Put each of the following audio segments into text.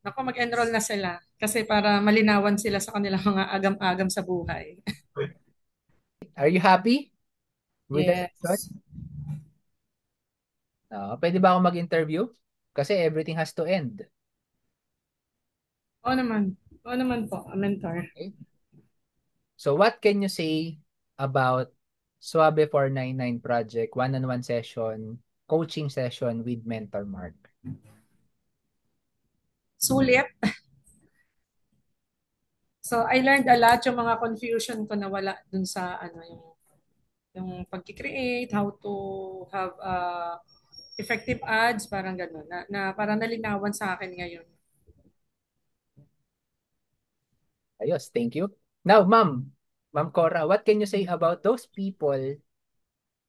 Ako, mag-enroll na sila kasi para malinawan sila sa kanilang mga agam-agam sa buhay. Are you happy with the session? Yes. Pwede ba ako mag-interview? Kasi everything has to end. Oo naman. Oo naman po, mentor. Okay? So what can you say about Suabe 499 project, one-on-one session, coaching session with Mentor Mark? Sulit. So, I learned a lot yung mga confusion ko na wala dun sa ano yung pag-create, how to have effective ads, parang gano'n, na parang nalinawan sa akin ngayon. Ayos, thank you. Now, Ma'am Cora, what can you say about those people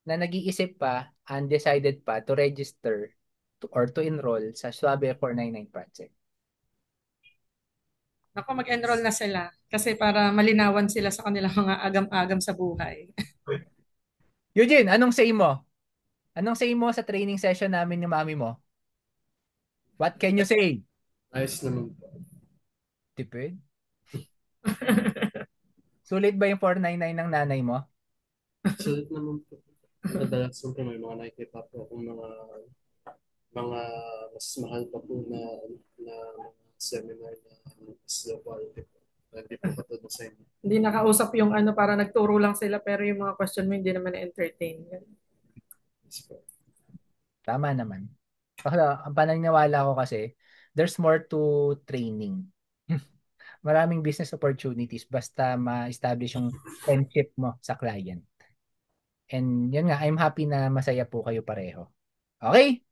na nag-iisip pa, undecided pa to register or to enroll sa Suabe 499 project? Ako, mag-enroll na sila kasi para malinawan sila sa kanilang mga agam-agam sa buhay. Eugene, anong say mo? Anong say mo sa training session namin ni mami mo? What can you say? Ayos naman po. Tipid? Sulit ba yung 499 ng nanay mo? Sulit naman po. Madalas po may mga nakikita po akong mga mas mahal pa po na seminar na mas low quality po. Hindi po katulad sa inyo. Hindi nakausap yung ano, para nagturo lang sila pero yung mga question mo hindi naman na-entertain. Yes po. Tama naman. Kasi ang paniniwala ko kasi, there's more to training. Maraming business opportunities basta ma-establish yung friendship mo sa client. And yun nga, I'm happy na masaya po kayo pareho. Okay?